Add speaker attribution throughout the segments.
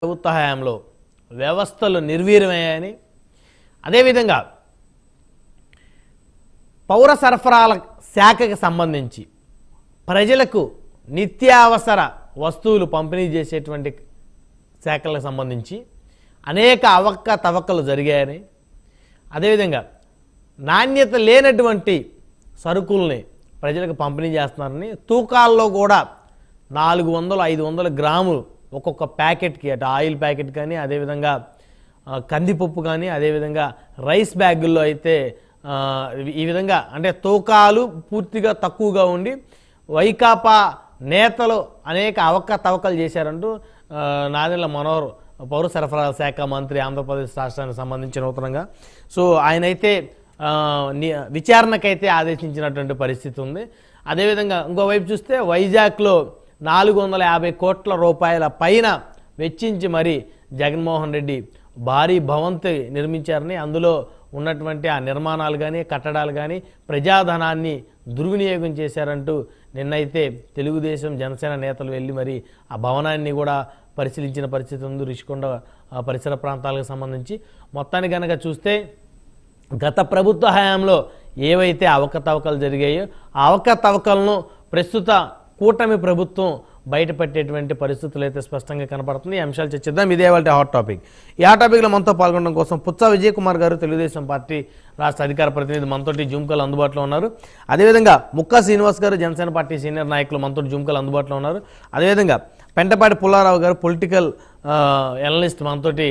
Speaker 1: ప్రభుత్వ హయాంలో వ్యవస్థలు నిర్వీర్యమయ్యాయని, అదేవిధంగా పౌర సరఫరాల శాఖకి సంబంధించి ప్రజలకు నిత్యావసర వస్తువులు పంపిణీ చేసేటువంటి శాఖలకు సంబంధించి అనేక అవకతవకలు జరిగాయని, అదేవిధంగా నాణ్యత లేనటువంటి సరుకుల్ని ప్రజలకు పంపిణీ చేస్తున్నారని, తూకాల్లో కూడా 400-500 గ్రాములు ఒక్కొక్క ప్యాకెట్కి, అటు ఆయిల్ ప్యాకెట్ కానీ, అదేవిధంగా కందిపప్పు కానీ, అదేవిధంగా రైస్ బ్యాగుల్లో అయితే ఈ విధంగా అంటే తూకాలు పూర్తిగా తక్కువగా ఉండి వైకాపా నేతలు అనేక అవకతవకలు చేశారంటూ నాదెళ్ల మనోహర్ పౌర సరఫరాల శాఖ మంత్రి ఆంధ్రప్రదేశ్ రాష్ట్రానికి సంబంధించి నూతనంగా ఆయనైతే విచారణకైతే ఆదేశించినటువంటి పరిస్థితి ఉంది. అదేవిధంగా ఇంకోవైపు చూస్తే వైజాగ్లో 450 కోట్ల రూపాయల పైన వెచ్చించి మరి జగన్మోహన్ రెడ్డి భారీ భవంతి నిర్మించారని, అందులో ఉన్నటువంటి ఆ నిర్మాణాలు కానీ కట్టడాలు కానీ ప్రజాధనాన్ని దుర్వినియోగం చేశారంటూ నిన్నైతే తెలుగుదేశం జనసేన నేతలు వెళ్ళి మరి ఆ భవనాన్ని కూడా పరిశీలించిన పరిస్థితి ఉంది. రిషికొండ పరిసర ప్రాంతాలకు సంబంధించి మొత్తానికి కనుక చూస్తే గత ప్రభుత్వ హయాంలో ఏవైతే అవకతవకలు జరిగాయో ఆ అవకతవకలను ప్రస్తుత కూటమి ప్రభుత్వం బయటపెట్టేటువంటి పరిస్థితులు అయితే స్పష్టంగా కనపడుతుంది. ఈ అంశాలు చర్చిద్దాం. ఇదే వాళ్ళ హాట్ టాపిక్. ఈ హాట్ టాపిక్లో మనతో పాల్గొనడం కోసం పుచ్చా విజయ్ కుమార్ గారు, తెలుగుదేశం పార్టీ రాష్ట్ర అధికార ప్రతినిధి, మనతోటి జూమ్ కాల్ అందుబాటులో ఉన్నారు. అదేవిధంగా ముక్కా శ్రీనివాస్ గారు, జనసేన పార్టీ సీనియర్ నాయకులు, మనతోటి జూమ్ కాల్ అందుబాటులో ఉన్నారు. అదేవిధంగా పెంటపాటి పుల్లారావు గారు, పొలిటికల్ ఎనలిస్ట్, మనతోటి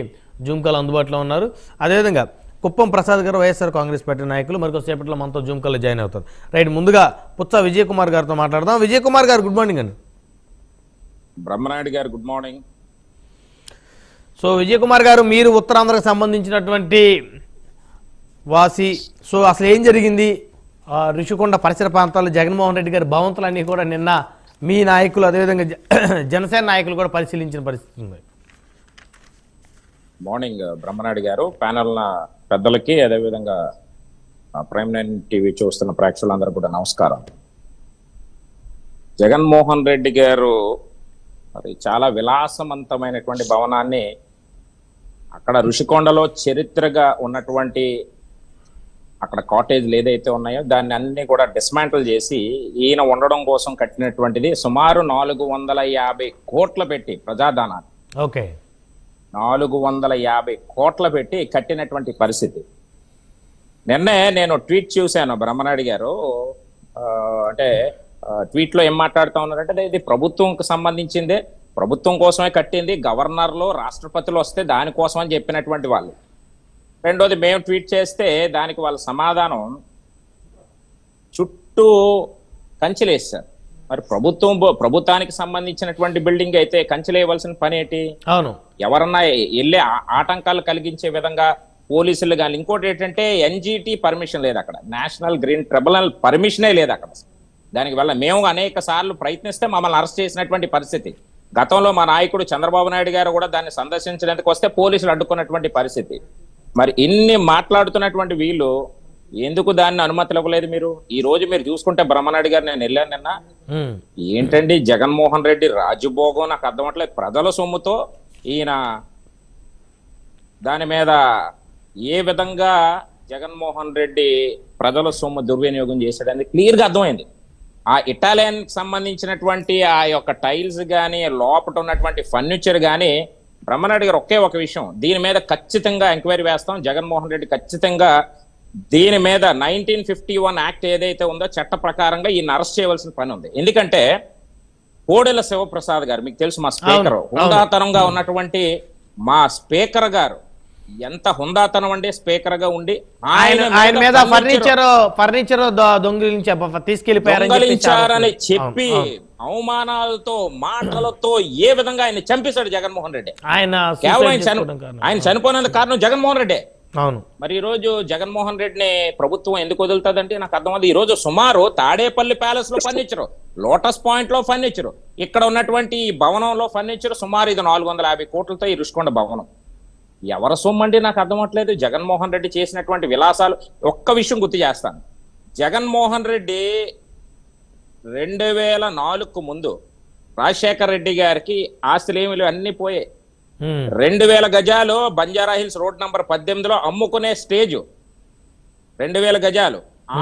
Speaker 1: జూమ్ కాల్ అందుబాటులో ఉన్నారు. అదేవిధంగా కుప్పం ప్రసాద్ గారు, వైఎస్ఆర్ కాంగ్రెస్ పార్టీ నాయకులు, మరికొద్దిసేపట్లో మనతో జూమ్ కాల్లో జాయిన్ అవుతారు. రైట్, ముందుగా పుచ్చా విజయ్ కుమార్ గారితో మాట్లాడదాం. విజయ్ కుమార్ గారు, గుడ్ మార్నింగ్ అండి.
Speaker 2: బ్రహ్మనాయుడు గారు, good morning.
Speaker 1: So Vijay Kumar గారు, మీరు ఉత్తరాంధ్రకు సంబంధించినటువంటి వాసి, సో అసలు ఏం జరిగింది రిషికొండ పరిసర ప్రాంతాల్లో? జగన్మోహన్ రెడ్డి గారి భవంతులన్నీ కూడా నిన్న మీ నాయకులు, అదేవిధంగా జనసేన నాయకులు కూడా పరిశీలించిన పరిస్థితి ఉంది.
Speaker 2: మార్నింగ్ బ్రహ్మనాయుడు గారు, ప్యానల్ పెద్దలకి, అదేవిధంగా ప్రైమ్ 9 టీవీ చూస్తున్న ప్రేక్షకులందరూ కూడా నమస్కారం. జగన్మోహన్ రెడ్డి గారు మరి చాలా విలాసవంతమైనటువంటి భవనాన్ని అక్కడ ఋషికొండలో చరిత్రగా ఉన్నటువంటి అక్కడ కాటేజ్లు ఏదైతే ఉన్నాయో దాన్ని అన్ని కూడా డిస్మాంటిల్ చేసి ఈయన ఉండడం కోసం కట్టినటువంటిది సుమారు 450 కోట్లు పెట్టి ప్రజాధనాన్ని,
Speaker 1: ఓకే,
Speaker 2: 450 కోట్లు పెట్టి కట్టినటువంటి పరిస్థితి. నిన్నే నేను ట్వీట్ చూశాను బ్రహ్మనాయుడు గారు. అంటే ట్వీట్ లో ఏం మాట్లాడుతూ ఉన్నారంటే, ఇది ప్రభుత్వంకి సంబంధించిందే, ప్రభుత్వం కోసమే కట్టింది, గవర్నర్లు రాష్ట్రపతులు వస్తే దానికోసం అని చెప్పినటువంటి వాళ్ళు. రెండోది, మేము ట్వీట్ చేస్తే దానికి వాళ్ళ సమాధానం చుట్టూ కంచెలేస్తారు. మరి ప్రభుత్వానికి సంబంధించినటువంటి బిల్డింగ్ అయితే కంచెలేయవలసిన పని ఏంటి?
Speaker 1: అవును,
Speaker 2: ఎవరన్నా వెళ్ళే ఆటంకాలు కలిగించే విధంగా పోలీసులు కానీ, ఇంకోటి ఏంటంటే ఎన్జిటి పర్మిషన్ లేదు అక్కడ, నేషనల్ గ్రీన్ ట్రిబ్యునల్ పర్మిషనే లేదు అక్కడ. దానికి వల్ల మేము అనేక సార్లు ప్రయత్నిస్తే మమ్మల్ని అరెస్ట్ చేసినటువంటి పరిస్థితి. గతంలో మా నాయకుడు చంద్రబాబు నాయుడు గారు కూడా దాన్ని సందర్శించడానికి వస్తే పోలీసులు అడ్డుకున్నటువంటి పరిస్థితి. మరి ఇన్ని మాట్లాడుతున్నటువంటి వీళ్ళు ఎందుకు దాన్ని అనుమతులు ఇవ్వలేదు? మీరు ఈ రోజు మీరు చూసుకుంటే బ్రహ్మనాయుడు గారు, నేను వెళ్ళాను నిన్న, ఏంటండి జగన్మోహన్ రెడ్డి రాజభోగం నాకు అర్థం అవట్లేదు. ప్రజల సొమ్ముతో ఈయన దాని మీద ఏ విధంగా జగన్మోహన్ రెడ్డి ప్రజల సొమ్ము దుర్వినియోగం చేశాడని క్లియర్ గా అర్థమైంది. ఆ ఇటాలియన్ సంబంధించినటువంటి ఆ యొక్క టైల్స్ కానీ, లోపల ఉన్నటువంటి ఫర్నిచర్ కానీ, బ్రహ్మనాయుడు గారు ఒకే ఒక విషయం, దీని మీద ఖచ్చితంగా ఎంక్వైరీ వేస్తాం. జగన్మోహన్ రెడ్డి ఖచ్చితంగా దీని మీద 1951 యాక్ట్ ఏదైతే ఉందో చట్ట ప్రకారంగా ఈయన అరెస్ట్ చేయవలసిన పని ఉంది. ఎందుకంటే కోడెల శివప్రసాద్ గారు, మీకు తెలుసు మా స్పీకర్, హుందాతనంగా ఉన్నటువంటి మా స్పీకర్ గారు, ఎంత హుందాతనం అండి స్పీకర్ గా ఉండి
Speaker 1: ఆయన మీద ఫర్నిచర్
Speaker 2: దొంగిలించారని చెప్పి అవమానాలతో మాటలతో ఏ విధంగా ఆయన చంపేశాడు జగన్మోహన్ రెడ్డి. కేవలం ఆయన చనిపోయినందుకు కారణం జగన్మోహన్ రెడ్డి.
Speaker 1: అవును,
Speaker 2: మరి ఈ రోజు జగన్మోహన్ రెడ్డిని ప్రభుత్వం ఎందుకు వదులుతుందంటే నాకు అర్థం అవుతుంది. ఈ రోజు సుమారు తాడేపల్లి ప్యాలెస్ లో ఫర్నిచర్, లోటస్ పాయింట్ లో ఫర్నిచర్, ఇక్కడ ఉన్నటువంటి ఈ భవనంలో ఫర్నిచర్ సుమారు ఇది 450 కోట్లతో ఈ రుషికొండ భవనం. ఎవరి సొమ్మండి నాకు అర్థం అవట్లేదు. జగన్మోహన్ రెడ్డి చేసినటువంటి విలాసాలు ఒక్క విషయం గుర్తు చేస్తాను. జగన్మోహన్ రెడ్డి 2004కు ముందు రాజశేఖర్ రెడ్డి గారికి ఆస్తులు ఏమి అన్ని పోయాయి. 2000 గజాలు బంజారా హిల్స్ రోడ్ నంబర్ 18లో అమ్ముకునే స్టేజ్. 2000 గజాలు.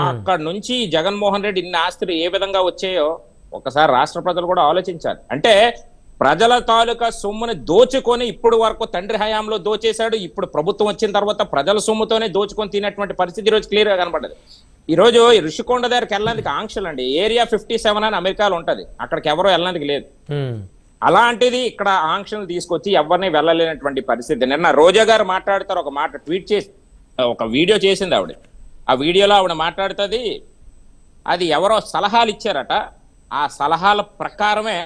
Speaker 2: అక్కడ నుంచి జగన్మోహన్ రెడ్డి ఇన్ని ఆస్తులు ఏ విధంగా వచ్చాయో ఒకసారి రాష్ట్ర ప్రజలు కూడా ఆలోచించాలి. అంటే ప్రజల తాలూకా సొమ్ముని దోచుకొని ఇప్పుడు వరకు తండ్రి హయాంలో దోచేశాడు. ఇప్పుడు ప్రభుత్వం వచ్చిన తర్వాత ప్రజల సొమ్ముతోనే దోచుకొని తినేటువంటి పరిస్థితి ఈ రోజు క్లియర్ గా కనపడ్డది. ఈ రోజు ఋషికొండ దగ్గరికి వెళ్ళడానికి ఆంక్షలు అండి. ఏరియా 57 అని అమెరికాలో ఉంటది, అక్కడికి ఎవరో వెళ్ళడానికి లేదు. అలాంటిది ఇక్కడ ఆంక్షలు తీసుకొచ్చి ఎవరిని వెళ్ళలేనటువంటి పరిస్థితి. నిన్న రోజా గారు మాట్లాడతారు, ఒక మాట ట్వీట్ చేసి ఒక వీడియో చేసింది ఆవిడ. ఆ వీడియోలో ఆవిడ మాట్లాడుతుంది, అది ఎవరో సలహాలు ఇచ్చారట, ఆ సలహాల ప్రకారమే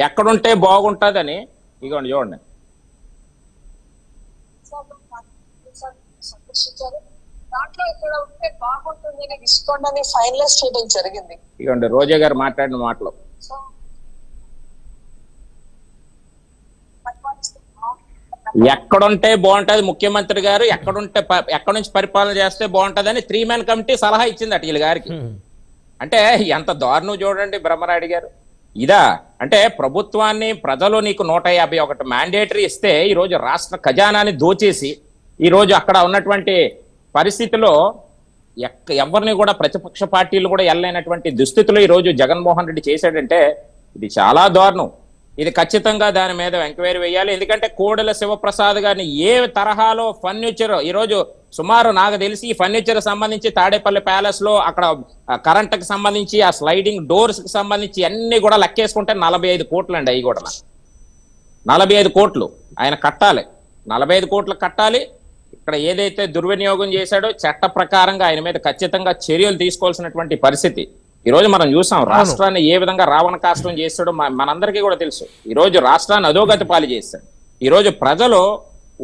Speaker 2: ఎక్కడుంటే బాగుంటుందని. ఇగోండి చూడండి.
Speaker 3: దాంట్లో ఇక్కడ ఉంటే బాగుంటుంది ఋషికొండని ఫైనలైజ్ చేయడం జరిగింది.
Speaker 2: ఇగోండి రోజా గారు మాట్లాడిన మాటలు. ఎక్కడుంటే బాగుంటది ముఖ్యమంత్రి గారు, ఎక్కడి నుంచి పరిపాలన చేస్తే బాగుంటదని 3 man కమిటీ సలహా ఇచ్చిందట వీళ్ళ గారికి. అంటే ఎంత దారుణం చూడండి బ్రహ్మనాయుడు గారు. ఇదా అంటే ప్రభుత్వాన్ని ప్రజలు నీకు 151 మ్యాండేటరీ ఇస్తే ఈ రోజు రాష్ట్ర ఖజానాని దోచేసి ఈ రోజు అక్కడ ఉన్నటువంటి పరిస్థితిలో ఎవరిని కూడా ప్రతిపక్ష పార్టీలు కూడా వెళ్ళలేనటువంటి దుస్థితిలో ఈ రోజు జగన్మోహన్ రెడ్డి చేశాడంటే ఇది చాలా దారుణం. ఇది ఖచ్చితంగా దాని మీద ఎంక్వైరీ వేయాలి. ఎందుకంటే కోడెల శివప్రసాద్ గారిని ఏ తరహాలో ఫర్నిచర్ ఈ రోజు సుమారు నాకు తెలిసి ఈ ఫర్నిచర్ సంబంధించి తాడేపల్లి ప్యాలెస్ లో అక్కడ కరెంట్కి సంబంధించి ఆ స్లైడింగ్ డోర్స్ కి సంబంధించి అన్ని కూడా లెక్కేసుకుంటే 45 కోట్లు అండి. అవి కూడా 45 కోట్లు ఆయన కట్టాలి. 45 కోట్లు కట్టాలి. ఇక్కడ ఏదైతే దుర్వినియోగం చేశాడో చట్ట ప్రకారంగా ఆయన మీద ఖచ్చితంగా చర్యలు తీసుకోవాల్సినటువంటి పరిస్థితి. ఈ రోజు మనం చూసాం రాష్ట్రాన్ని ఏ విధంగా రావణ కాష్టం చేస్తాడో మనందరికీ కూడా తెలుసు. ఈ రోజు రాష్ట్రాన్ని అధోగతి పాలు చేస్తాడు. ఈ రోజు ప్రజలు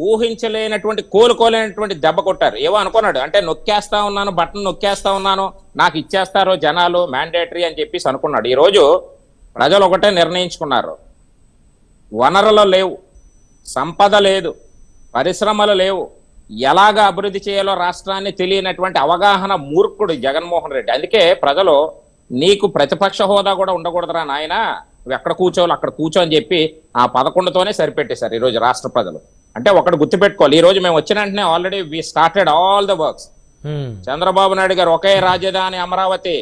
Speaker 2: ఊహించలేనటువంటి కోలుకోలేనటువంటి దెబ్బ కొట్టారు. ఏవో అనుకున్నాడు, అంటే నొక్కేస్తా ఉన్నాను, బటన్ నొక్కేస్తా ఉన్నాను, నాకు ఇచ్చేస్తారో జనాలు మ్యాండేటరీ అని చెప్పేసి అనుకున్నాడు. ఈ రోజు ప్రజలు ఒకటే నిర్ణయించుకున్నారు, వనరులు లేవు, సంపద లేదు, పరిశ్రమలు లేవు, ఎలాగా అభివృద్ధి చేయాలో రాష్ట్రాన్ని తెలియనటువంటి అవగాహన మూర్ఖుడు జగన్మోహన్ రెడ్డి. అందుకే ప్రజలు నీకు ప్రతిపక్ష హోదా కూడా ఉండకూడదురా నాయన, నువ్వు ఎక్కడ కూర్చోవాలి అక్కడ కూర్చో అని చెప్పి ఆ 11తోనే సరిపెట్టేశారు ఈ రోజు రాష్ట్ర ప్రజలు. అంటే ఒకటి గుర్తుపెట్టుకోవాలి, ఈ రోజు మేము వచ్చిన వెంటనే already we started all the works. Chandrababu Naidu గారు ఒకే రాజధాని అమరావతి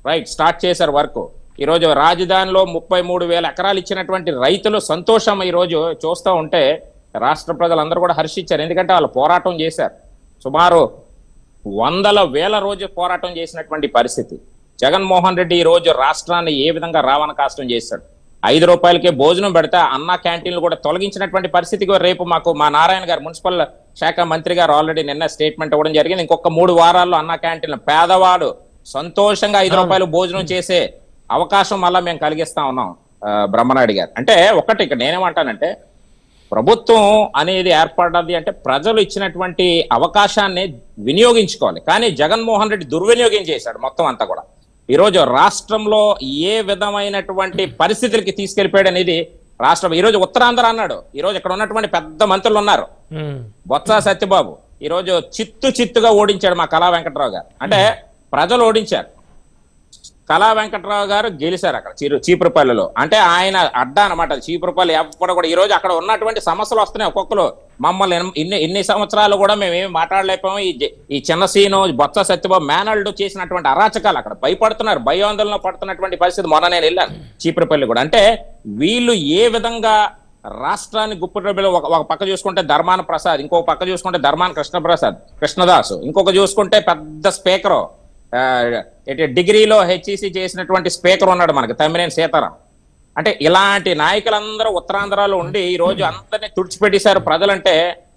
Speaker 2: రైట్ స్టార్ట్ చేశారు వర్క్. ఈ రోజు రాజధానిలో 33,000 ఎకరాలు ఇచ్చినటువంటి రైతులు సంతోషం ఈ రోజు చూస్తూ ఉంటే రాష్ట్ర ప్రజలందరూ కూడా హర్షించారు. ఎందుకంటే వాళ్ళు పోరాటం చేశారు, సుమారు 100,000 రోజు పోరాటం చేసినటువంటి పరిస్థితి. జగన్మోహన్ రెడ్డి ఈ రోజు రాష్ట్రాన్ని ఏ విధంగా రావణ కాష్టం చేశాడు. 5 రూపాయలకే భోజనం పెడితే అన్న క్యాంటీన్లు కూడా తొలగించినటువంటి పరిస్థితికి రేపు మాకు మా నారాయణ గారు మున్సిపల్ శాఖ మంత్రి గారు ఆల్రెడీ నిన్న స్టేట్మెంట్ ఇవ్వడం జరిగింది. ఇంకొక 3 వారాల్లో అన్న క్యాంటీన్లు పేదవాడు సంతోషంగా 5 రూపాయలు భోజనం చేసే అవకాశం మళ్ళా మేము కలిగిస్తా ఉన్నాం బ్రహ్మనాయుడు గారు. అంటే ఒకటి ఇక్కడ నేనేమంటానంటే ప్రభుత్వం అనేది ఏర్పడ్డది అంటే ప్రజలు ఇచ్చినటువంటి అవకాశాన్ని వినియోగించుకోవాలి. కానీ జగన్మోహన్ రెడ్డి దుర్వినియోగం చేశాడు మొత్తం అంతా కూడా. ఈ రోజు రాష్ట్రంలో ఏ విధమైనటువంటి పరిస్థితులకి తీసుకెళ్లిపోయాడు అనేది రాష్ట్రం. ఈ రోజు ఉత్తరాంధ్ర అన్నాడు, ఈ రోజు ఇక్కడ ఉన్నటువంటి పెద్ద మంత్రులు ఉన్నారు, బొత్స సత్యబాబు ఈ రోజు చిత్తుగా ఓడించాడు మా కళా వెంకట్రావు గారు. అంటే ప్రజలు ఓడించారు, కళా వెంకట్రావు గారు గెలిచారు అక్కడ చీపురుపల్లిలో. అంటే ఆయన అడ్డా అనమాట చీపురుపల్లి. ఎప్పుడు కూడా ఈ రోజు అక్కడ ఉన్నటువంటి సమస్యలు వస్తున్నాయి. ఒక్కొక్కరు మమ్మల్ని ఇన్ని సంవత్సరాలు కూడా మేమేమి మాట్లాడలేకపోయాము. ఈ చిన్న సీను బొత్స సత్యబాబు మేనల్డ్ చేసినటువంటి అరాచకాలు అక్కడ భయపడుతున్నారు, భయాందోళన పడుతున్నటువంటి పరిస్థితి. మొన్న నేను వెళ్ళాను చీపురుపల్లి కూడా. అంటే వీళ్ళు ఏ విధంగా రాష్ట్రాన్ని గుప్పిలో ఒక పక్క చూసుకుంటే ధర్మాన ప్రసాద్, ఇంకొక పక్క చూసుకుంటే ధర్మాన కృష్ణదాసు, ఇంకొక చూసుకుంటే పెద్ద స్పీకరు డిగ్రీలో హెచ్ఈసి చేసినటువంటి స్పీకర్ ఉన్నాడు మనకి తమ్మినేని సీతారాం. అంటే ఇలాంటి నాయకులందరూ ఉత్తరాంధ్రలో ఉండి ఈ రోజు అందరినీ తుడిచిపెట్టేశారు. ప్రజలంటే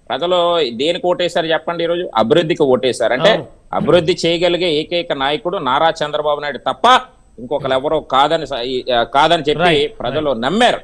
Speaker 2: ప్రజలు దేనికి ఓటేశారు చెప్పండి? ఈ రోజు అభివృద్ధికి ఓటేశారు. అంటే అభివృద్ధి చేయగలిగే ఏకైక నాయకుడు నారా చంద్రబాబు నాయుడు తప్ప ఇంకొకరు ఎవరో కాదని చెప్పి ప్రజలు నమ్మారు.